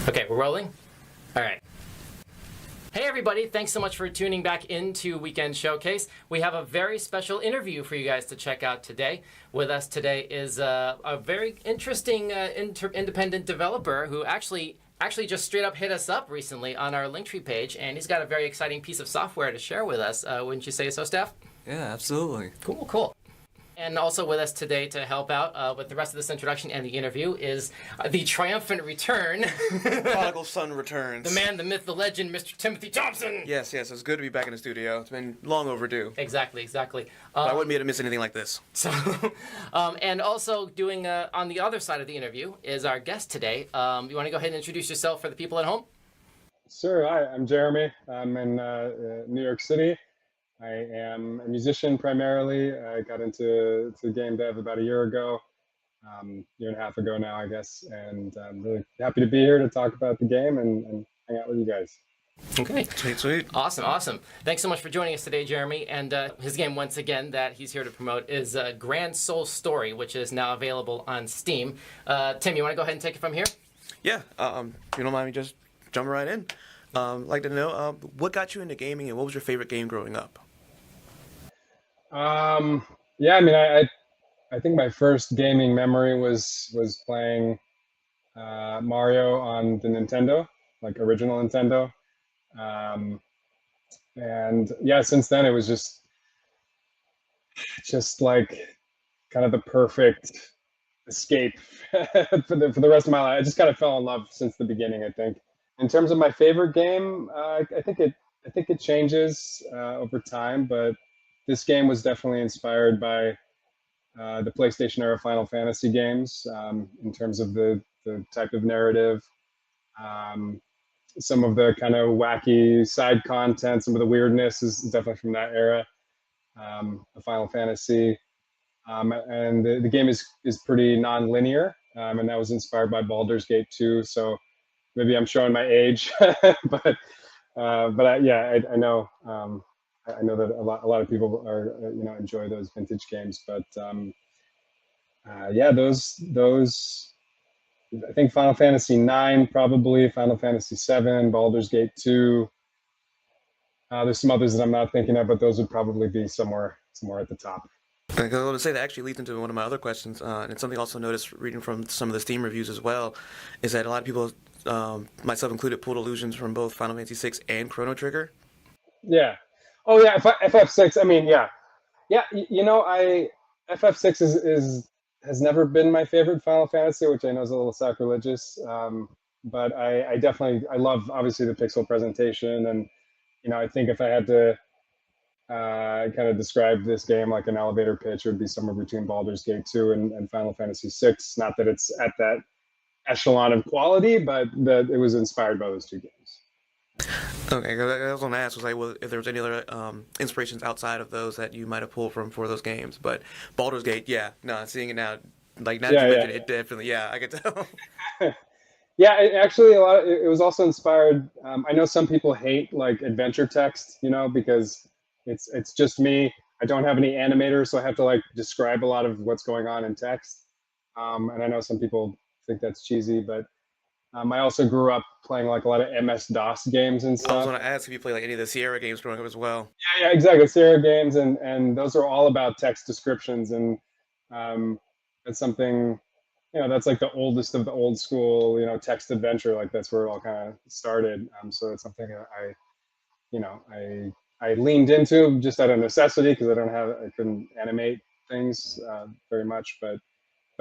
Okay, we're rolling? All right. Hey everybody, thanks so much for tuning back into Weekend Showcase. We have a very special interview for you guys to check out today. With us today is a very interesting independent developer who actually just straight up hit us up recently on our Linktree page, and he's got a very exciting piece of software to share with us. Wouldn't you say so, Steph? Yeah, absolutely. Cool. And also with us today to help out with the rest of this introduction and the interview is the triumphant return. Prodigal son returns. The man, the myth, the legend, Mr. Timothy Thompson. Yes, it's good to be back in the studio. It's been long overdue. Exactly. I wouldn't be able to miss anything like this. So, and also doing on the other side of the interview is our guest today. You want to go ahead and introduce yourself for the people at home? Sure. Hi, I'm Jeremy. I'm in New York City. I am a musician primarily. I got into game dev about a year ago, year and a half ago now, I guess. And I'm really happy to be here to talk about the game and hang out with you guys. Okay. Sweet. Awesome. Thanks so much for joining us today, Jeremy. And his game, once again, that he's here to promote is Grand Soul Story, which is now available on Steam. Tim, you want to go ahead and take it from here? Yeah, if you don't mind me just jumping right in. I'd like to know, what got you into gaming and what was your favorite game growing up? Yeah, I mean, I think my first gaming memory was playing Mario on the Nintendo, like original Nintendo. And yeah, since then it was just like kind of the perfect escape for the rest of my life. I just kind of fell in love since the beginning, I think. In terms of my favorite game, I think it changes over time, but this game was definitely inspired by the PlayStation era Final Fantasy games in terms of the type of narrative, some of the kind of wacky side content, some of the weirdness is definitely from that era of Final Fantasy. And the game is pretty non-linear, and that was inspired by Baldur's Gate 2. So maybe I'm showing my age, but I know. I know that a lot of people are enjoy those vintage games, but those I think Final Fantasy 9 probably, Final Fantasy 7, Baldur's Gate 2. There's some others that I'm not thinking of, but those would probably be somewhere at the top. I was going to say that actually leads into one of my other questions, and it's something I also noticed reading from some of the Steam reviews as well, is that a lot of people, myself included, pulled allusions from both Final Fantasy 6 and Chrono Trigger. Yeah. Oh yeah, FF6. I mean, yeah. FF6 has never been my favorite Final Fantasy, which I know is a little sacrilegious. But I definitely love obviously the pixel presentation, and I think if I had to kind of describe this game like an elevator pitch, it would be somewhere between Baldur's Gate 2 and Final Fantasy 6. Not that it's at that echelon of quality, but that it was inspired by those two games. Okay, I was going to ask if there was any other inspirations outside of those that you might have pulled from for those games. But Baldur's Gate, seeing it now, like now that you mentioned it, definitely, I could tell. Yeah, it was also inspired. I know some people hate like adventure text, because it's just me. I don't have any animators, so I have to like describe a lot of what's going on in text. And I know some people think that's cheesy, but I also grew up playing like a lot of MS-DOS games and stuff. I was going to ask if you played like any of the Sierra games growing up as well. Yeah, exactly. Sierra games, and those are all about text descriptions, and it's something, that's like the oldest of the old school, text adventure. Like that's where it all kind of started. So it's something that I leaned into just out of necessity because I couldn't animate things very much, but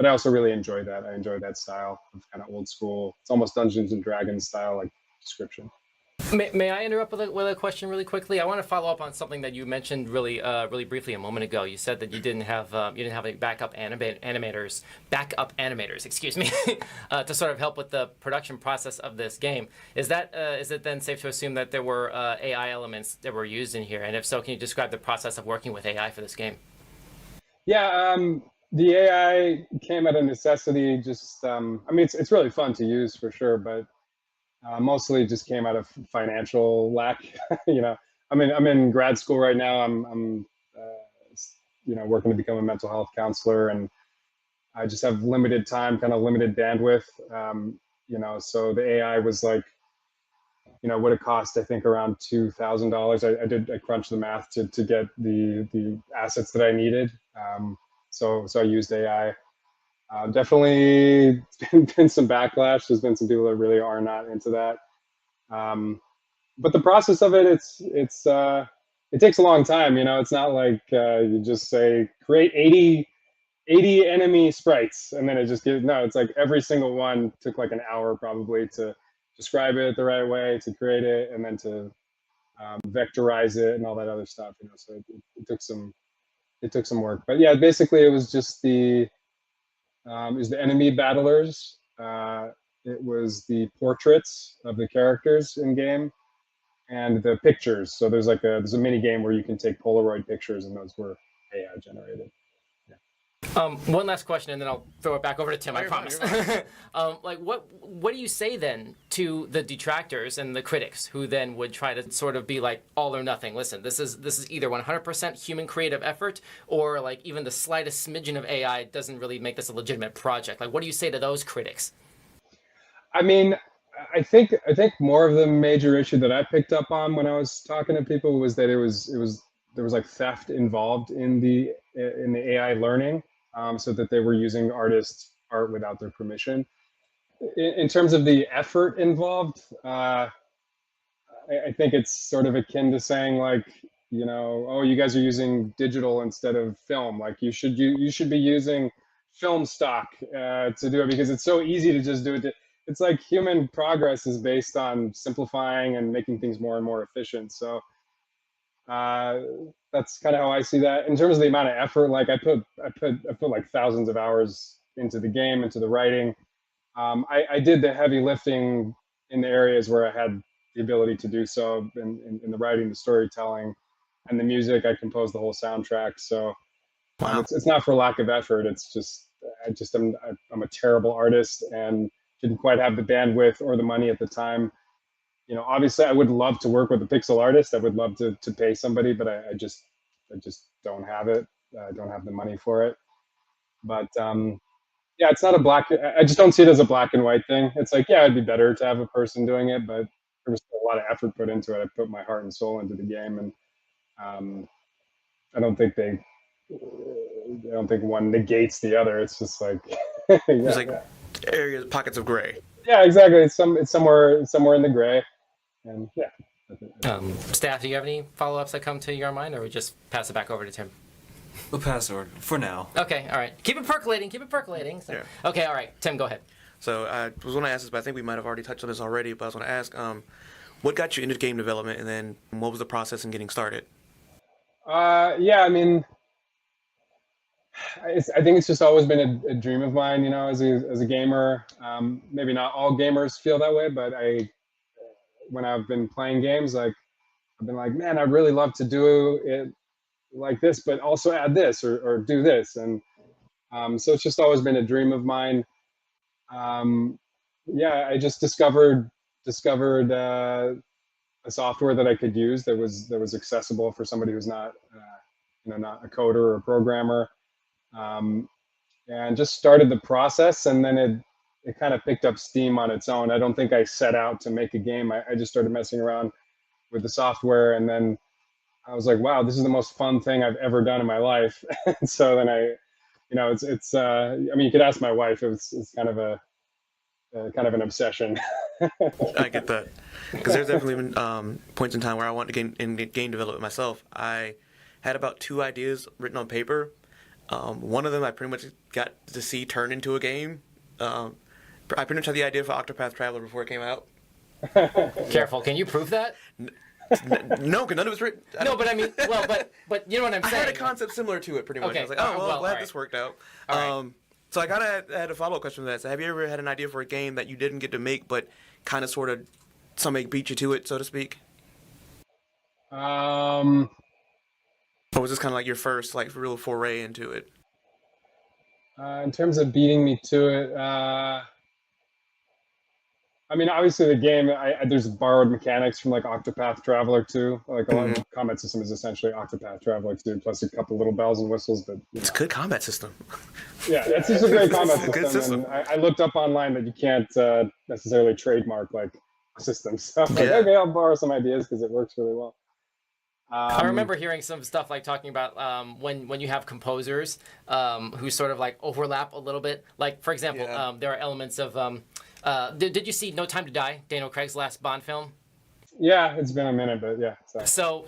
I also really enjoy that. I enjoy that style of kind of old school. It's almost Dungeons and Dragons style, like description. May I interrupt with a question really quickly? I want to follow up on something that you mentioned really briefly a moment ago. You said that you didn't have any backup animators, excuse me, to sort of help with the production process of this game. Is it then safe to assume that there were AI elements that were used in here? And if so, can you describe the process of working with AI for this game? Yeah. The AI came out of necessity. Just, it's really fun to use for sure, but mostly just came out of financial lack. I'm in grad school right now. I'm working to become a mental health counselor, and I just have limited time, kind of limited bandwidth. so the AI was like, would have cost, I think, around $2,000. I crunched the math to get the assets that I needed. So I used AI. Definitely been some backlash. There's been some people that really are not into that. But the process of it, it takes a long time. It's not like you just say create 80 enemy sprites and then it just gives. No, it's like every single one took like an hour probably to describe it the right way, to create it, and then to vectorize it and all that other stuff. So it took some work. But yeah, basically it was just it was the enemy battlers. It was the portraits of the characters in game and the pictures. So there's a mini game where you can take Polaroid pictures, and those were AI generated. One last question, and then I'll throw it back over to Tim. I promise. Like, what do you say then to the detractors and the critics who then would try to sort of be like all or nothing? Listen, this is either 100% human creative effort, or like even the slightest smidgen of AI doesn't really make this a legitimate project. Like, what do you say to those critics? I mean, I think more of the major issue that I picked up on when I was talking to people was that there was like theft involved in the AI learning, so that they were using artists' art without their permission. In terms of the effort involved, I think it's sort of akin to saying like, oh, you guys are using digital instead of film. Like you should be using film stock to do it, because it's so easy to just do it. It's like human progress is based on simplifying and making things more and more efficient. So that's kind of how I see that. In terms of the amount of effort, like I put like thousands of hours into the game, into the writing. I did the heavy lifting in the areas where I had the ability to do so, in the writing, the storytelling, and the music. I composed the whole soundtrack. So Wow. it's not for lack of effort. It's just I'm a terrible artist and didn't quite have the bandwidth or the money at the time. Obviously I would love to work with a pixel artist. I would love to pay somebody, but I just don't have it. I don't have the money for it. But yeah, it's not a black. I just don't see it as a black and white thing. It's like, yeah, it'd be better to have a person doing it, but there was a lot of effort put into it. I put my heart and soul into the game, and I don't think one negates the other. It's just like, yeah, There's like areas, pockets of gray. yeah, exactly. It's somewhere in the gray, and yeah. Staff, do you have any follow-ups that come to your mind, or we just pass it back over to Tim? We'll pass over for now. Okay, all right. Keep it percolating. So. Yeah. Okay, all right. Tim, go ahead. So I was going to ask this, but I think we might have already touched on this already. But I was going to ask, what got you into game development, and then what was the process in getting started? Yeah, I mean, I think it's just always been a dream of mine, as a gamer. Maybe not all gamers feel that way, but when I've been playing games, like I've been like, man, I'd really love to do it like this, but also add this or do this. And so it's just always been a dream of mine. Yeah, I just discovered a software that I could use that was accessible for somebody who's not not a coder or a programmer, and just started the process, and then it kind of picked up steam on its own. I don't think I set out to make a game. I just started messing around with the software, and then I was like, wow, this is the most fun thing I've ever done in my life. So then it's I mean, you could ask my wife. It's kind of an obsession. I get that, because there's definitely been points in time where I wanted to get game development myself. I had about 2 ideas written on paper. One of them I pretty much got to see turned into a game. I pretty much had the idea for Octopath Traveler before it came out. Careful. Can you prove that? No, because none of it was written. No, but I mean, well, but you know what I'm saying. I had a concept similar to it, pretty much. Okay. I was like, oh, well, glad right. this worked out. All right. So I kind of had a follow-up question to that. So have you ever had an idea for a game that you didn't get to make, but kind of sort of somebody beat you to it, so to speak? Or was this kind of like your first like real foray into it? In terms of beating me to it, I mean, obviously the game, there's borrowed mechanics from like Octopath Traveler 2. Like a lot of the combat system is essentially Octopath Traveler 2, plus a couple little bells and whistles. But It's a good combat system. yeah, it's just a great combat It's a good system. system. And I looked up online that you can't necessarily trademark like systems. So I'm like, Yeah. okay, I'll borrow some ideas because it works really well. I remember hearing some stuff like talking about when you have composers who sort of like overlap a little bit. Like, for example, Yeah. there are elements of. Did you see No Time to Die, Daniel Craig's last Bond film? Yeah, it's been a minute, but yeah. So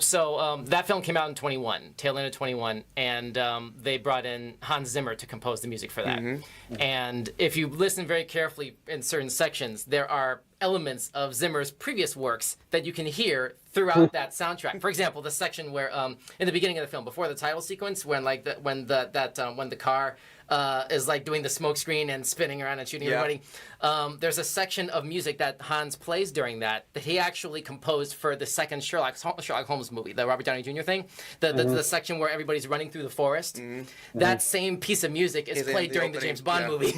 that film came out in 21, tail end of 21, and they brought in Hans Zimmer to compose the music for that. And if you listen very carefully in certain sections, there are elements of Zimmer's previous works that you can hear throughout that soundtrack. For example, the section where in the beginning of the film, before the title sequence, when like when the car is like doing the smoke screen and spinning around and shooting everybody. There's a section of music that Hans plays during that he actually composed for the second Sherlock Holmes movie, the Robert Downey Jr. thing. The section where everybody's running through the forest. That same piece of music is played during the James Bond movie.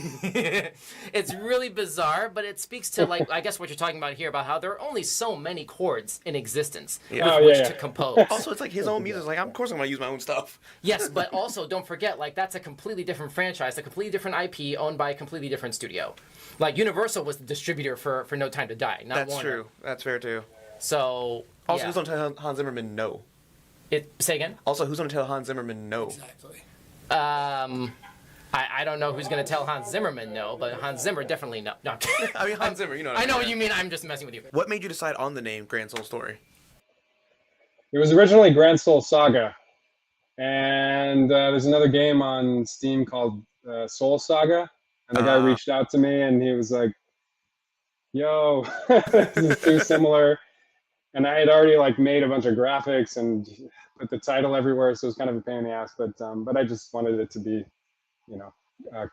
It's really bizarre, but it speaks to like I guess what you're talking about here about how there are only so many chords in existence with which to compose. Also, it's like his own music. Like, of course I'm going to use my own stuff. Yes, but also don't forget, like that's a completely different franchise, a completely different IP owned by a completely different studio. Like Universal was the distributor for No Time to Die, not That's Warner. true. That's fair, too. So, Also, who's going to tell Hans Zimmerman no? Say again? Also, who's going to tell Hans Zimmerman no? Exactly. I don't know who's going to tell Hans Zimmerman no, but Hans Zimmer definitely no. No. I mean, Hans Zimmer, you know what I know mean. what you mean. I'm just messing with you. What made you decide on the name Grand Soul Story? It was originally Grand Soul Saga, and there's another game on Steam called Soul Saga, and the guy reached out to me and he was like, "Yo, this is too similar," and I had already like made a bunch of graphics and put the title everywhere, so it was kind of a pain in the ass. But I just wanted it to be,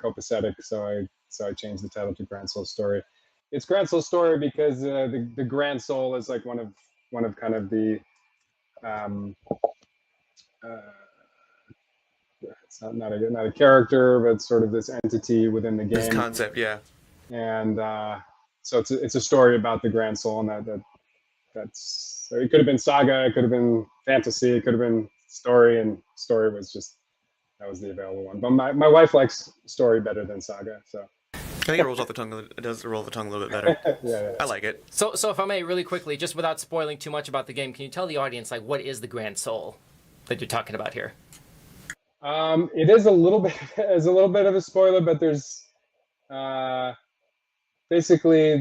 copacetic, so I changed the title to Grand Soul Story. It's Grand Soul Story because the Grand Soul is like one of kind of the it's not a character, but sort of this entity within the game. This concept, yeah. And so it's a story about the Grand Soul, and that's so it could have been saga, it could have been fantasy, it could have been story, and story was just that was the available one. But my wife likes story better than saga, so. I think it rolls off the tongue. It does roll the tongue a little bit better. Yeah. I like it. So if I may, really quickly, just without spoiling too much about the game, can you tell the audience like what is the Grand Soul that you're talking about here? It is a little bit of a spoiler, but there's basically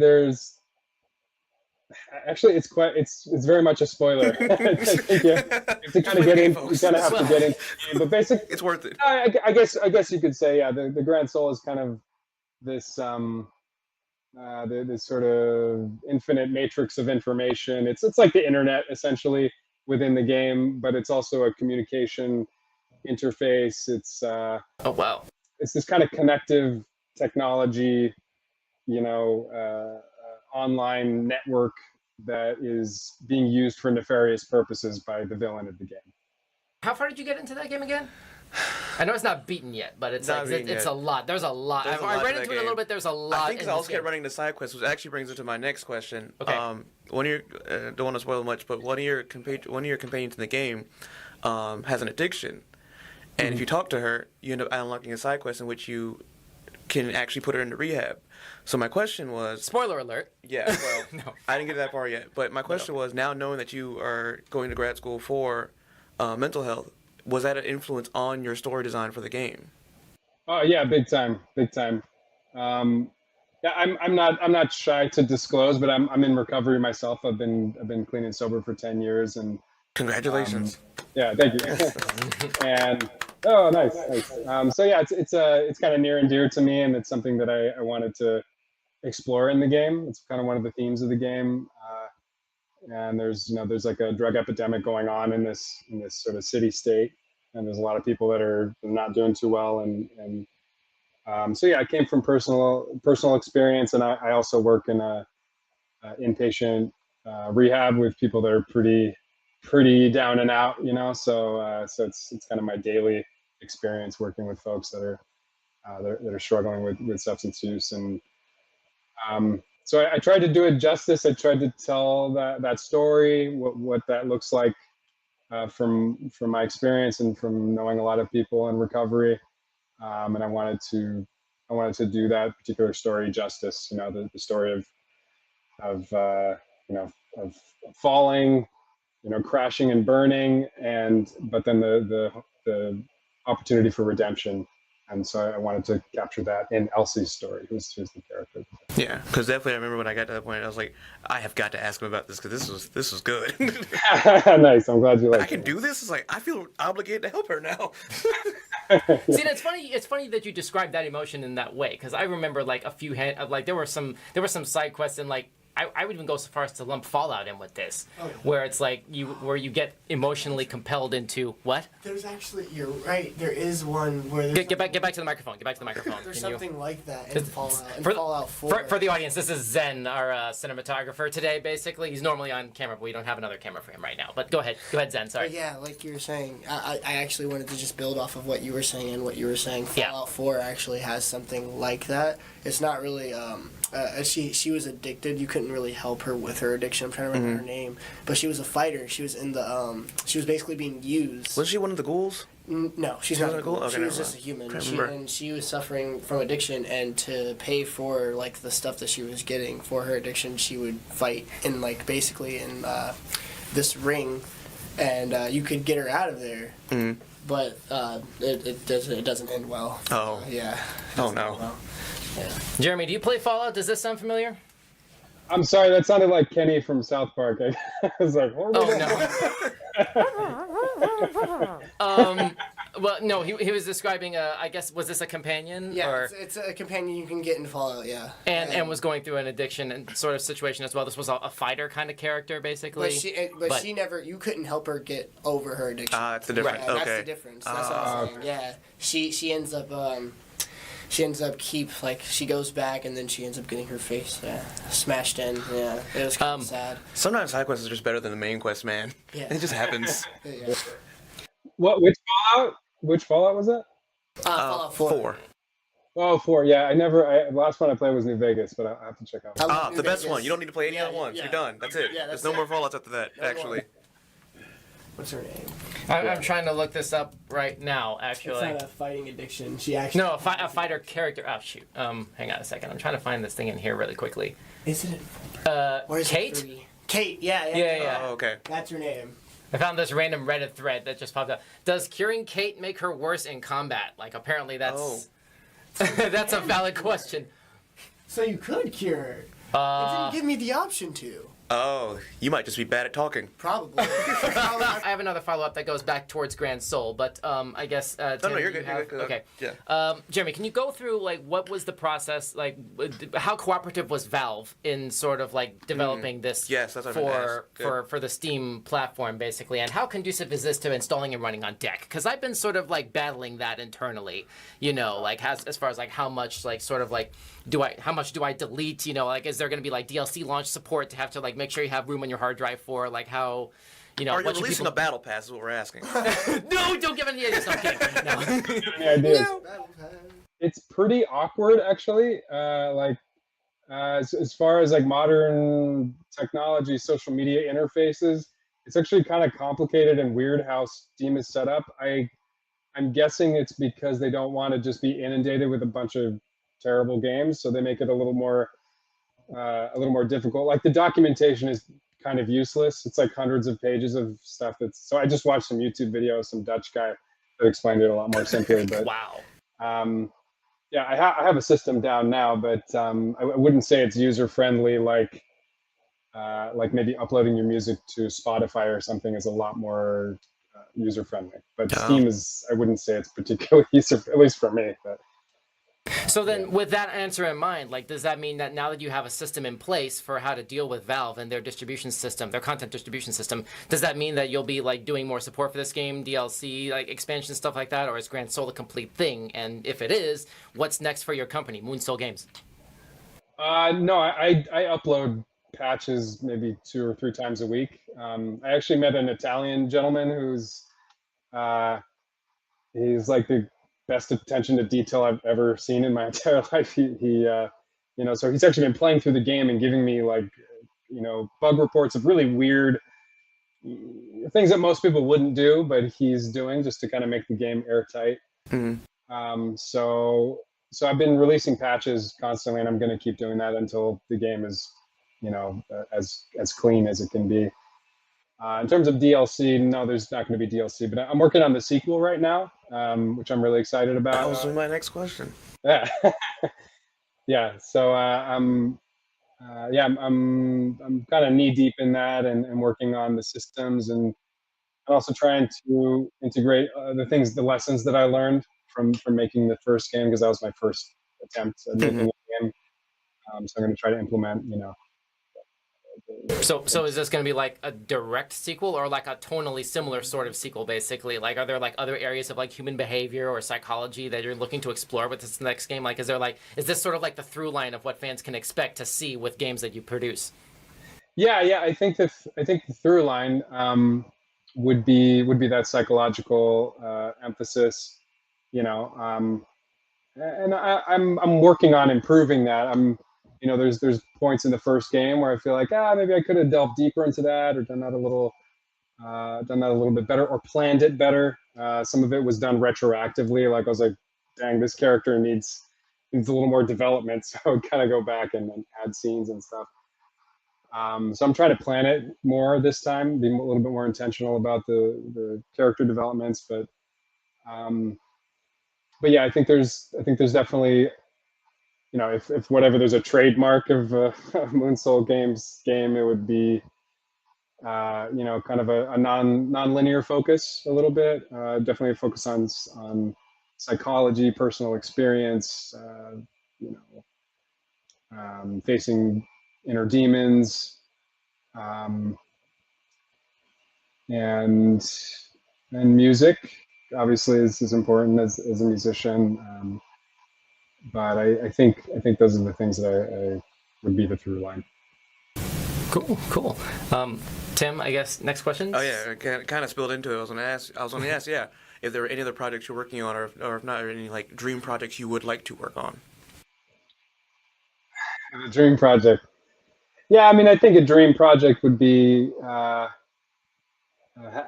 actually it's very much a spoiler. I think you have to kind of get in. You kind of have to get in. But basically, It's worth it. I guess you could say the Grand Soul is kind of this this sort of infinite matrix of information. It's like the internet essentially within the game, but it's also a communication interface. It's Oh wow. it's this kind of connective technology, online network that is being used for nefarious purposes by the villain of the game. How far did you get into that game again? I know it's not beaten yet, but it's Not like beaten it's yet. a lot. There's a lot. There's a I lot read to into that it a little game. bit. There's a lot. I think in I this also kept game. running the side quests, which actually brings us to my next question. Okay. One of your don't want to spoil much, but one of your companions in the game has an addiction, and if you talk to her, you end up unlocking a side quest in which you can actually put her into rehab. So my question was, Spoiler alert. yeah, well, No. I didn't get that far yet, but my question was, now knowing that you are going to grad school for mental health, was that an influence on your story design for the game? Oh yeah, big time. Yeah, I'm not shy to disclose, but I'm in recovery myself. I've been clean and sober for 10 years, and Congratulations. yeah, thank you. And oh, nice. So yeah, it's kind of near and dear to me, and it's something that I wanted to explore in the game. It's kind of one of the themes of the game. And there's like a drug epidemic going on in this sort of city state, and there's a lot of people that are not doing too well, and so yeah, I came from personal experience, and I also work in a inpatient rehab with people that are pretty down and out, so it's kind of my daily experience working with folks that are struggling with substance use, and so I tried to do it justice. I tried to tell that story, what that looks like from my experience and from knowing a lot of people in recovery. And I wanted to do that particular story justice. The story of of falling, crashing and burning, but then the opportunity for redemption. And so I wanted to capture that in Elsie's story, who's the character. Yeah, because definitely I remember when I got to that point, I was like, I have got to ask him about this because this was good. Nice, I'm glad you like it. I can do this. It's like I feel obligated to help her now. See, that's funny. It's funny that you described that emotion in that way, because I remember like a few there were some side quests, and like I would even go so far as to lump Fallout in with this, where it's like where you get emotionally compelled into what? There's actually, you're right. There is one where there's get back to the microphone. Get back to the microphone. There's Can you- something like that in Fallout. In for, Fallout 4. for the audience, this is Zen, our cinematographer today. Basically, he's normally on camera, but we don't have another camera for him right now. But go ahead, Zen. Sorry. But yeah, like you were saying, I actually wanted to just build off of what you were saying and what you were saying. Yeah. Fallout 4 actually has something like that. It's not really. She was addicted. You couldn't really help her with her addiction. I'm trying to remember her name, but she was a fighter. She was in the. She was basically being used. Was she one of the ghouls? No, she's not a ghoul. Okay, She was never just a mind. human. Can't She, remember. and she was suffering from addiction, and to pay for like the stuff that she was getting for her addiction, she would fight in like basically in this ring, and you could get her out of there. Mm-hmm. But it doesn't end well. Oh. Yeah. Oh no. Well, yeah. Jeremy, do you play Fallout? Does this sound familiar? I'm sorry, that sounded like Kenny from South Park. I was like, what was Oh well, no. He was describing I guess was this a companion? Yeah, Or, it's a companion you can get in Fallout. Yeah. and was going through an addiction and sort of situation as well. This was a fighter kind of character, basically. But she never. You couldn't help her get over her addiction. It's the difference. Yeah, Okay. That's the difference. That's what I'm saying. Yeah, she ends up she goes back and then she ends up getting her face smashed in. Yeah, it was kind of sad. Sometimes side quests are just better than the main quest, man. Yeah. It just happens. Yeah. Which Fallout? Which Fallout was that? Fallout 4. Oh, 4. Yeah, the last one I played was New Vegas, but I have to check out. I love New The best Vegas. one. You don't need to play any Yeah, other ones. yeah. You're done. That's it. Yeah, There's that's no it. more Fallouts after that, No more. actually. What's her name? I'm trying to look this up right now. Actually, It's not a fighting addiction. She actually. no, a fighter character. Oh shoot. Hang on a second. I'm trying to find this thing in here really quickly. Isn't it? Or is it Kate. 3? Kate. Yeah. Yeah. Oh, okay. That's her name. I found this random Reddit thread that just popped up. Does curing Kate make her worse in combat? Like apparently that's that's a valid question. So you could cure her. It didn't give me the option to. Oh, you might just be bad at talking. Probably. I have another follow-up that goes back towards Grand Soul, but I guess Tim, No, you're you good. have- You're good. Okay. Yeah. Jeremy, can you go through like what was the process like? How cooperative was Valve in sort of like developing this Yes, that's what I was gonna for ask. Good. for the Steam platform basically, and how conducive is this to installing and running on deck? Because I've been sort of like battling that internally, like as far as like how much like sort of like how much do I delete? Like is there going to be like DLC launch support to have to like make sure you have room on your hard drive for like how. Are you what should releasing people... a battle pass is what we're asking. No, don't give any ideas. No, I'm kidding. No. Any ideas? It's pretty awkward, actually. As far as like modern technology, social media interfaces, it's actually kind of complicated and weird how Steam is set up. I'm guessing it's because they don't want to just be inundated with a bunch of terrible games, so they make it a little more difficult. Like the documentation is kind of useless. It's like hundreds of pages of stuff. So I just watched some YouTube videos, some Dutch guy that explained it a lot more simply. But Wow. yeah, I have a system down now, but I wouldn't say it's user friendly. Like maybe uploading your music to Spotify or something is a lot more user friendly. But Steam is, I wouldn't say it's particularly user, at least for me. But So then, with that answer in mind, like, does that mean that now that you have a system in place for how to deal with Valve and their distribution system, their content distribution system, does that mean that you'll be like doing more support for this game, DLC, like expansion stuff like that, or is Grand Soul a complete thing? And if it is, what's next for your company, Moonsoul Games? No, I upload patches maybe 2 or 3 times a week. I actually met an Italian gentleman who's he's like the best attention to detail I've ever seen in my entire life. He So he's actually been playing through the game and giving me like, bug reports of really weird things that most people wouldn't do, but he's doing just to kind of make the game airtight. So I've been releasing patches constantly, and I'm going to keep doing that until the game is, as clean as it can be. In terms of DLC, no, there's not going to be DLC, but I'm working on the sequel right now, which I'm really excited about. That was my next question. Yeah, yeah. So I'm kind of knee deep in that, and working on the systems, and also trying to integrate the lessons that I learned from making the first game, because that was my first attempt at making a game. So I'm going to try to implement, So is this going to be like a direct sequel, or like a tonally similar sort of sequel, basically? Like, are there like other areas of like human behavior or psychology that you're looking to explore with this next game? Like, is this sort of like the through line of what fans can expect to see with games that you produce? Yeah. I think the through line would be that psychological emphasis, and I'm working on improving that. There's points in the first game where I feel like maybe I could have delved deeper into that, or done that a little bit better, or planned it better. Some of it was done retroactively. Like I was like, dang, this character needs a little more development, so I would kind of go back and add scenes and stuff. So I'm trying to plan it more this time, be a little bit more intentional about the character developments. But yeah, I think there's definitely, if whatever, there's a trademark of Moonsoul Games game, it would be kind of a non-linear focus a little bit. Definitely a focus on psychology, personal experience, facing inner demons, and music obviously is important as a musician. But I think those are the things that I would be the through line. Cool. Tim, I guess next question. Oh yeah, it kind of spilled into it. I was going to ask, yeah, if there were any other projects you're working on, or if not, any like dream projects you would like to work on. A dream project. Yeah, I mean, I think a dream project would be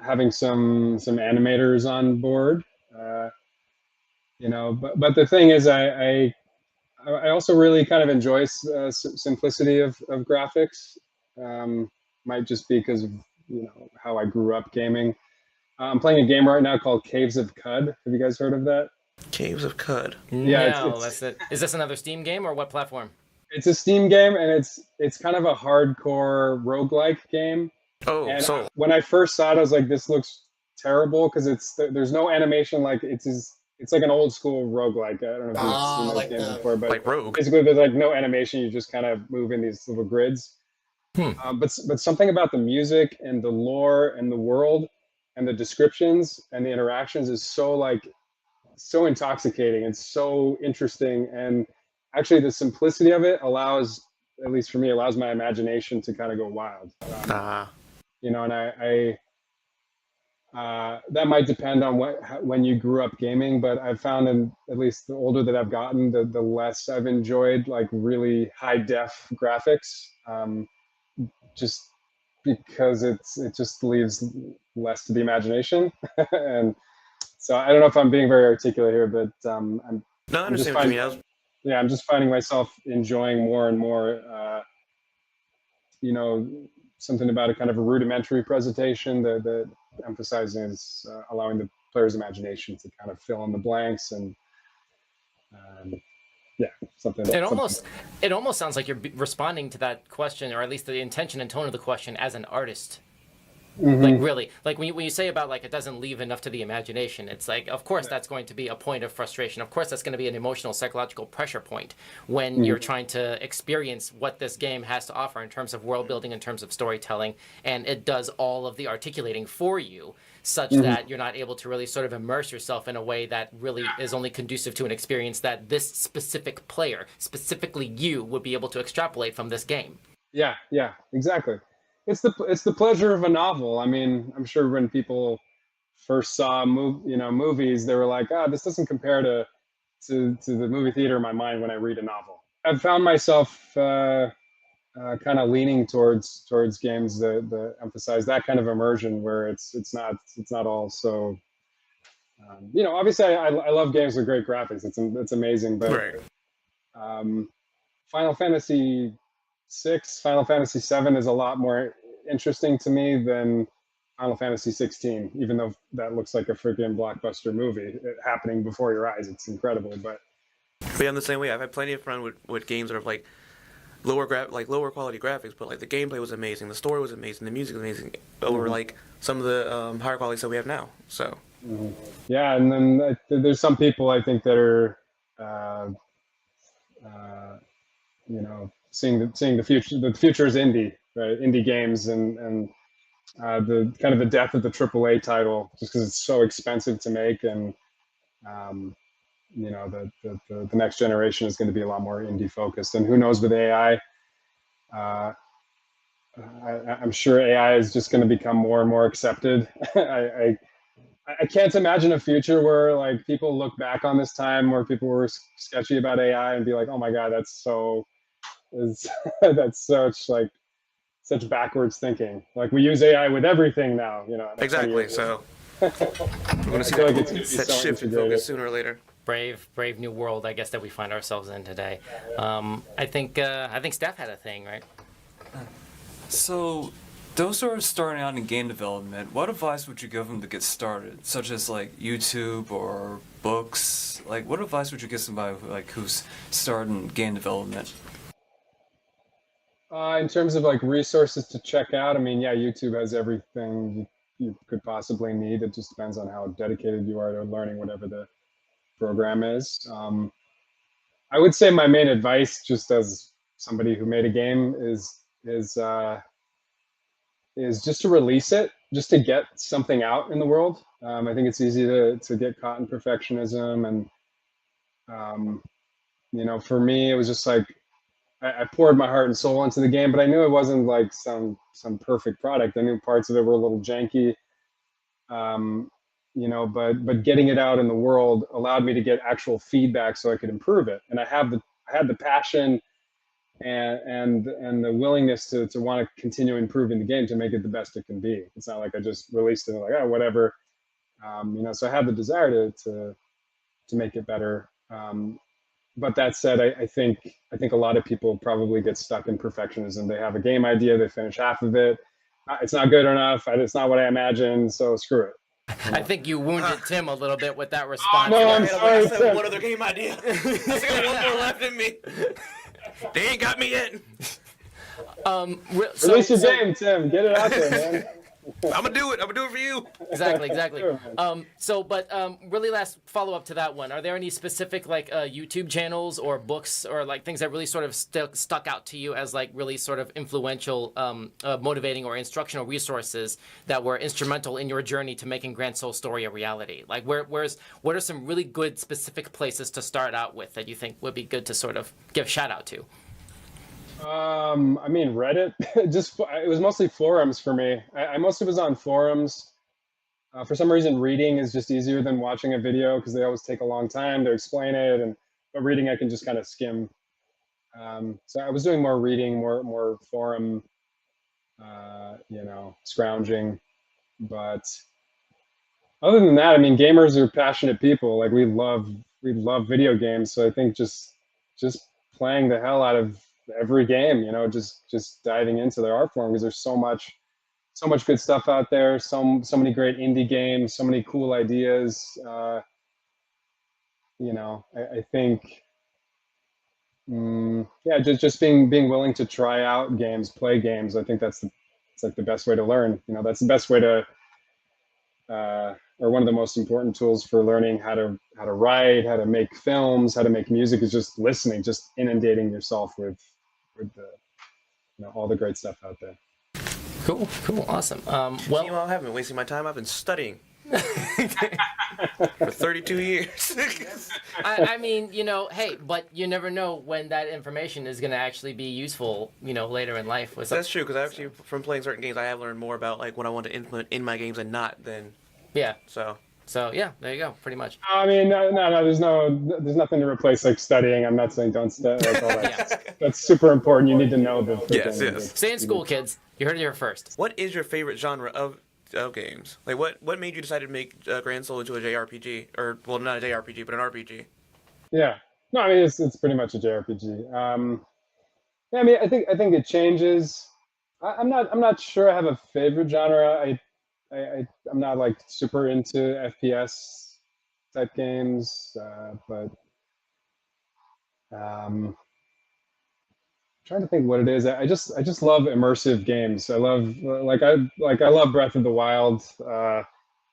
having some animators on board. But the thing is, I also really kind of enjoy simplicity of graphics. Might just be because of how I grew up gaming. I'm playing a game right now called Caves of Cud. Have you guys heard of that? Caves of Cud. Yeah, no, that's it. Is this another Steam game, or what platform? It's a Steam game, and it's kind of a hardcore roguelike game. Oh, and so when I first saw it, I was like, this looks terrible, because there's no animation. Like it's like an old school roguelike. I don't know if you've seen those games before, but like Rogue. Basically, there's like no animation. You just kind of move in these little grids. But something about the music and the lore and the world and the descriptions and the interactions is so intoxicating and so interesting. And actually, the simplicity of it allows my imagination to kind of go wild. And that might depend on when you grew up gaming, but I've found, at least the older that I've gotten, the less I've enjoyed like really high def graphics, just because it just leaves less to the imagination. And so I don't know if I'm being very articulate here, but I'm just finding myself enjoying more and more, something about a kind of a rudimentary presentation that emphasizes allowing the player's imagination to kind of fill in the blanks, and something. It almost sounds like you're responding to that question, or at least the intention and tone of the question, as an artist. Like really, like when you say about like it doesn't leave enough to the imagination, it's like, of course that's going to be a point of frustration. Of course that's going to be an emotional, psychological pressure point when you're trying to experience what this game has to offer in terms of world building, in terms of storytelling, and it does all of the articulating for you, such that you're not able to really sort of immerse yourself in a way that really is only conducive to an experience that this specific player, specifically you, would be able to extrapolate from this game. Yeah, exactly. It's the pleasure of a novel. I mean, I'm sure when people first saw movies, they were like, this doesn't compare to the movie theater in my mind when I read a novel. I've found myself kind of leaning towards games that emphasize that kind of immersion, where it's not all so. Obviously, I love games with great graphics. It's amazing, but Right. um, Final Fantasy VI, Final Fantasy VII is a lot more interesting to me than Final Fantasy 16, even though that looks like a freaking blockbuster movie happening before your eyes. It's incredible, but But I'm the same way. I've had plenty of fun with games that are like lower quality graphics, but like the gameplay was amazing, the story was amazing, the music was amazing over like some of the higher quality stuff we have now. So yeah, and then there's some people I think that are, uh, seeing the future. The future is indie, right? Indie games and the kind of the death of the AAA title, just because it's so expensive to make, and um, the next generation is going to be a lot more indie focused. And who knows with AI? Uh, I'm sure AI is just going to become more and more accepted. I can't imagine a future where like people look back on this time where people were sketchy about AI and be like, oh my god, is that's such backwards thinking. Like we use AI with everything now, exactly. So we're gonna see feel like that, it's gonna be that so shift in integrated. focus sooner or later. Brave new world, I guess, that we find ourselves in today. I think Steph had a thing, right? So, those who are starting out in game development, what advice would you give them to get started? Such as like YouTube or books? Like, what advice would you give somebody who's starting game development? In terms of like resources to check out, I mean, yeah, YouTube has everything you could possibly need. It just depends on how dedicated you are to learning whatever the program is. I would say my main advice, just as somebody who made a game, is just to release it, just to get something out in the world. I think it's easy to get caught in perfectionism, and for me, it was just like I poured my heart and soul into the game, but I knew it wasn't like some perfect product. I knew parts of it were a little janky, but getting it out in the world allowed me to get actual feedback so I could improve it. And I had the passion and the willingness to want to continue improving the game to make it the best it can be. It's not like I just released it and like, oh, whatever. So I had the desire to make it better. But that said, I think a lot of people probably get stuck in perfectionism. They have a game idea, they finish half of it. It's not good enough. It's not what I imagined. So screw it. I think you wounded Tim a little bit with that response. No, I'm I sorry. still have one other game idea. I still got one more left in me. They ain't got me yet. Release your game, Tim. Get it out there, man. I'm gonna do it. I'm gonna do it for you. Exactly. Sure, man. Really last follow up to that one. Are there any specific YouTube channels or books or like things that really sort of stuck out to you as like really sort of influential, motivating or instructional resources that were instrumental in your journey to making Grand Soul Story a reality? Like what are some really good specific places to start out with that you think would be good to sort of give a shout out to? I mean, Reddit. It was mostly forums for me. I mostly was on forums. For some reason, reading is just easier than watching a video because they always take a long time to explain it. But reading, I can just kind of skim. So I was doing more reading, more forum, scrounging. But other than that, I mean, gamers are passionate people. Like we love video games. So I think just playing the hell out of every game, just diving into their art form, because there's so much good stuff out there, so many great indie games, so many cool ideas. I think just being willing to try out games, play games. I think it's like the best way to learn. That's the best way to or one of the most important tools for learning how to write, how to make films, how to make music, is just listening, just inundating yourself with the all the great stuff out there. Cool, awesome. I haven't been wasting my time. I've been studying for 32 years. I mean, hey, but you never know when that information is going to actually be useful, later in life. That's true, because actually, from playing certain games, I have learned more about like what I want to implement in my games and not than. Yeah. So So yeah, there you go, pretty much. I mean, no, there's nothing to replace like studying. I'm not saying don't study. Like, all that. That's super important. You need to know the. Yes. Stay in school, kids. You heard it here first. What is your favorite genre of games? Like, what made you decide to make Grand Soul into a JRPG, or well, not a JRPG, but an RPG? Yeah. No, I mean it's pretty much a JRPG. Yeah, I mean I think it changes. I'm not sure I have a favorite genre. I'm not like super into FPS type games, but trying to think what it is. I just love immersive games. I love Breath of the Wild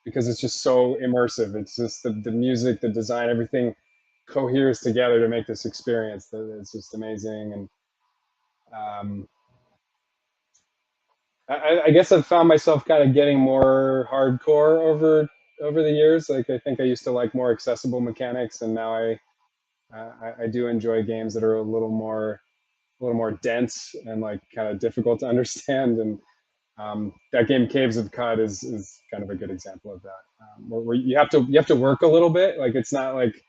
because it's just so immersive. It's just the music, the design, everything coheres together to make this experience. It's just amazing. And I guess I've found myself kind of getting more hardcore over the years. Like I think I used to like more accessible mechanics, and now I do enjoy games that are a little more dense and like kind of difficult to understand. And that game Caves of Cod is kind of a good example of that, where you have to work a little bit. Like it's not like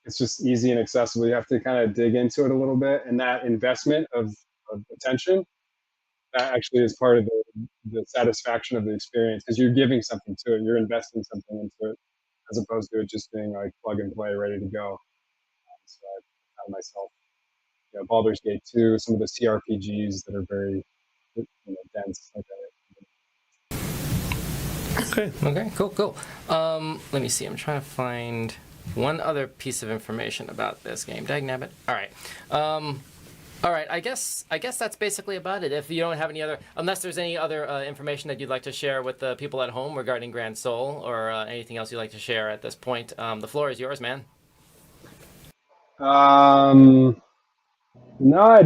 it's just easy and accessible. You have to kind of dig into it a little bit, and that investment of attention, that actually is part of the satisfaction of the experience, because you're giving something to it, you're investing something into it, as opposed to it just being like plug and play, ready to go. So I found myself, Baldur's Gate 2, some of the CRPGs that are very dense like that. Okay, cool. Let me see. I'm trying to find one other piece of information about this game. Dagnabbit. All right. I guess that's basically about it. If you don't have any other, unless there's any other information that you'd like to share with the people at home regarding Grand Soul, or anything else you'd like to share at this point, the floor is yours, man. No, I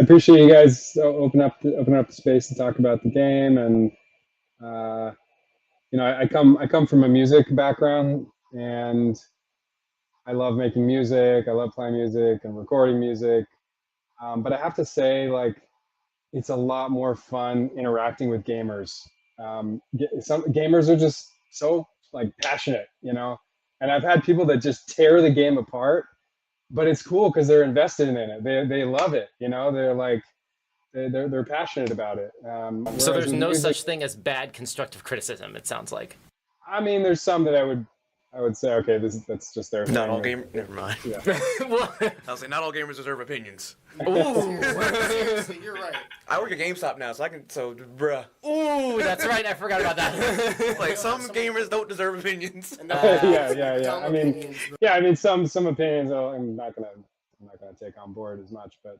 appreciate you guys open up the space to talk about the game, and I come from a music background, and I love making music. I love playing music and recording music. But I have to say, like, it's a lot more fun interacting with gamers. Some gamers are just so like passionate, and I've had people that just tear the game apart, but it's cool because they're invested in it. They love it, They're like they're passionate about it. So there's no such thing as bad constructive criticism, it sounds like. I mean, there's some that I would say, okay, that's just their Not thing. all gamers. Never mind. Yeah. I'll say not all gamers deserve opinions. Ooh. Seriously, you're right. I work at GameStop now, so bruh. Ooh, that's right. I forgot about that. Like some gamers don't deserve opinions. Yeah. I mean, some opinions I'm not gonna take on board as much, but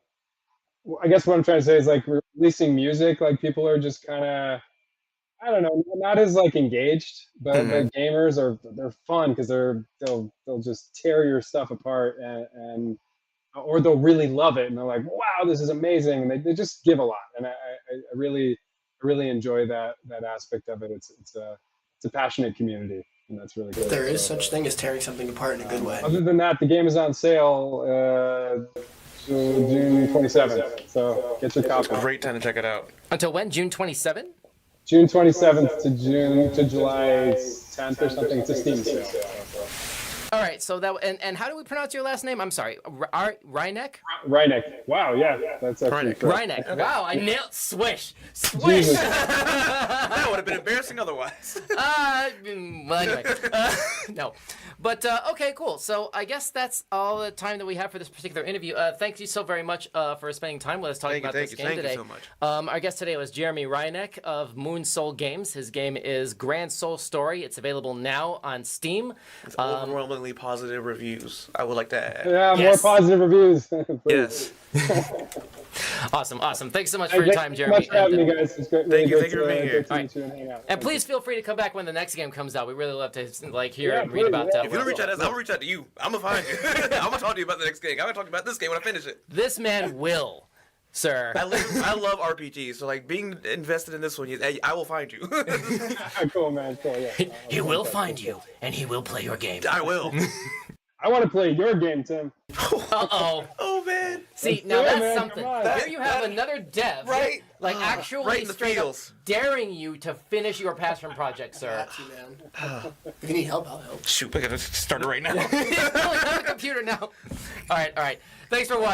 I guess what I'm trying to say is, like, releasing music, like, people are just kind of, I don't know, not as like engaged, but gamers they're fun because they'll just tear your stuff apart, and or they'll really love it, and they're like, wow, this is amazing, and they just give a lot, and I really enjoy that aspect of it. It's a passionate community, and that's really good. There is such thing as tearing something apart in a good way. Other than that, the game is on sale June 27th, so get your copy. Great time to check it out. Until when? June 27th? June 27th to July 10th or something. It's a Steam sale. All right, so that and how do we pronounce your last name? I'm sorry, Reineck? Reineck. Wow, yeah, that's actually correct. Reineck. Wow, I nailed. Swish. That would have been embarrassing otherwise. Well, anyway, no, but okay, cool. So I guess that's all the time that we have for this particular interview. Thank you so very much for spending time with us talking about this game today. Thank you so much. Our guest today was Jeremy Reineck of Moon Soul Games. His game is Grand Soul Story. It's available now on Steam. It's overwhelmingly positive reviews, I would like to add. Yeah, Yes. more positive reviews. Yes. Awesome. Thanks so much for your time, Jeremy. Thank you so much for having me, guys. It's great. Thank you Good for being here. to meet you and hang out. And please feel free to come back when the next game comes out. We really love to hear Yeah, and read about please, that. If you don't reach out to us, I'm gonna reach out to you. I'm gonna find you. I'm gonna talk to you about the next game. I'm gonna talk about this game when I finish it. This man will, sir. I love RPGs, so like being invested in this one, I will find you. Cool, man. Cool, yeah. He will find you, and he will play your game. I will. I want to play your game, Tim. Uh-oh. Oh man. See, now Yeah, that's man, something. come on. Here you have another dev, Right? like actually right in the straight up feels. daring you to finish your passion project, sir. Got you, man. If you need help, I'll help. Shoot, I gotta start it right now. He's pulling out the computer now. All right. Thanks for watching.